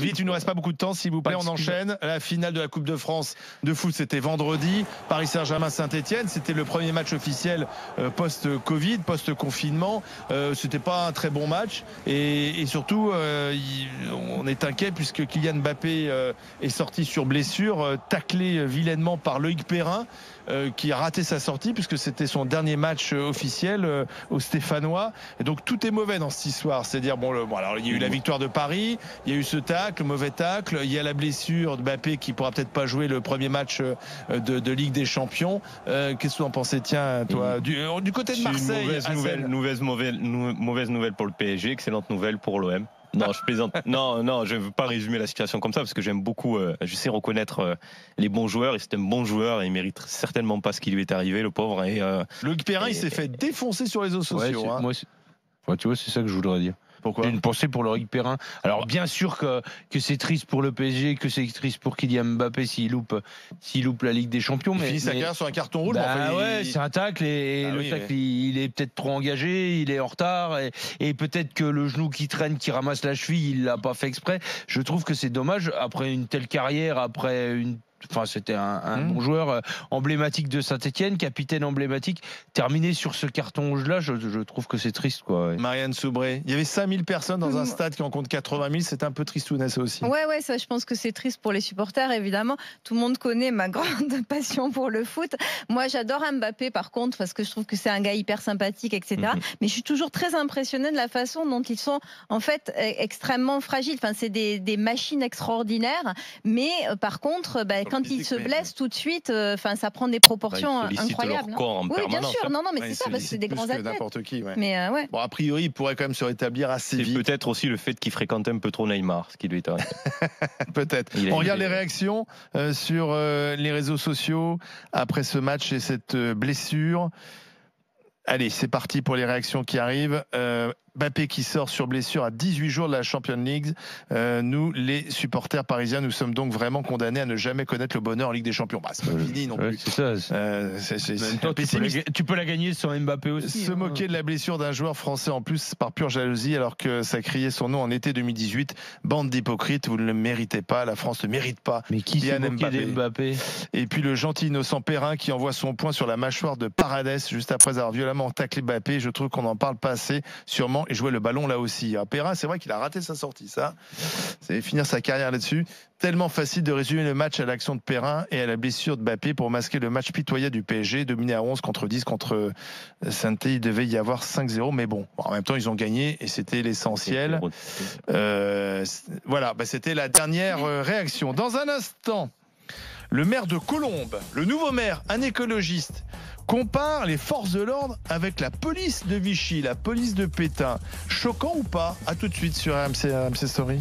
Vite, il nous reste pas beaucoup de temps, s'il vous plaît, on enchaîne. La finale de la Coupe de France de foot, c'était vendredi. Paris Saint-Germain-Saint-Etienne, c'était le premier match officiel post-Covid, post-confinement. C'était pas un très bon match et surtout, on est inquiet puisque Kylian Mbappé est sorti sur blessure, taclé vilainement par Loïc Perrin. Qui a raté sa sortie puisque c'était son dernier match officiel au Stéphanois, et donc tout est mauvais dans cette histoire. C'est-à-dire alors il y a eu la victoire de Paris, il y a eu ce tacle, mauvais tacle, il y a la blessure de Mbappé qui pourra peut-être pas jouer le premier match de Ligue des Champions. Qu'est-ce que tu en pensais, tiens, toi, du côté de Marseille? Mauvaise nouvelle pour le PSG, excellente nouvelle pour l'OM. Non, je plaisante. Non, je ne veux pas résumer la situation comme ça parce que j'aime beaucoup, je sais reconnaître les bons joueurs, et c'est un bon joueur et il mérite certainement pas ce qui lui est arrivé, le pauvre. Luc Perrin, il s'est fait défoncer sur les réseaux sociaux. Moi, tu vois, c'est ça que je voudrais dire. Pourquoi ? Une pensée pour Loïc Perrin. Alors bien sûr que c'est triste pour le PSG, que c'est triste pour Kylian Mbappé s'il loupe la Ligue des Champions. Il finit sa carrière sur un carton rouge. C'est un tacle et le tacle il est peut-être trop engagé, il est en retard et peut-être que le genou qui traîne, qui ramasse la cheville, il l'a pas fait exprès. Je trouve que c'est dommage après une telle carrière, c'était un bon joueur emblématique de Saint-Etienne, capitaine emblématique. Terminé sur ce carton rouge-là, je trouve que c'est triste, quoi. Ouais. Marianne Soubré, il y avait 5000 personnes dans un stade qui en compte 80 000, c'est un peu tristounet, ça aussi. Ouais, ça, je pense que c'est triste pour les supporters, évidemment. Tout le monde connaît ma grande passion pour le foot. Moi, j'adore Mbappé, par contre, parce que je trouve que c'est un gars hyper sympathique, etc. Mais je suis toujours très impressionnée de la façon dont ils sont, en fait, extrêmement fragiles. Enfin, c'est des machines extraordinaires. Mais, par contre, quand ils se blessent tout de suite, ça prend des proportions incroyables. Leur corps en oui, bien sûr. Non, mais c'est ça, parce que c'est des grands athlètes. N'importe qui. Ouais. Mais Bon, a priori, il pourrait quand même se rétablir assez vite. C'est peut-être aussi le fait qu'il fréquente un peu trop Neymar, ce qui lui est arrivé. Peut-être. On regarde les réactions sur les réseaux sociaux après ce match et cette blessure. Allez, c'est parti pour les réactions qui arrivent. Mbappé qui sort sur blessure à 18 jours de la Champions League. Nous, les supporters parisiens, nous sommes donc vraiment condamnés à ne jamais connaître le bonheur en Ligue des Champions. C'est pas fini non plus. C'est ça. Tu peux la gagner sans Mbappé aussi. Se moquer de la blessure d'un joueur français en plus par pure jalousie, alors que ça criait son nom en été 2018. Bande d'hypocrites, vous ne le méritez pas. La France ne mérite pas. Mais qui s'est moqué d'Mbappé ? Et puis le gentil innocent Perrin qui envoie son poing sur la mâchoire de Paredes juste après avoir violemment taclé Mbappé. Je trouve qu'on n'en parle pas assez, sûrement. Et jouer le ballon là aussi. Perrin, c'est vrai qu'il a raté sa sortie, ça. C'est finir sa carrière là-dessus. Tellement facile de résumer le match à l'action de Perrin et à la blessure de Mbappé pour masquer le match pitoyable du PSG, dominé à 11 contre 10 contre Saint-Etienne. Il devait y avoir 5-0, mais bon, en même temps, ils ont gagné et c'était l'essentiel. Voilà, c'était la dernière réaction. Dans un instant, le maire de Colombes, le nouveau maire, un écologiste, compare les forces de l'ordre avec la police de Vichy, la police de Pétain. Choquant ou pas ? À tout de suite sur RMC Story.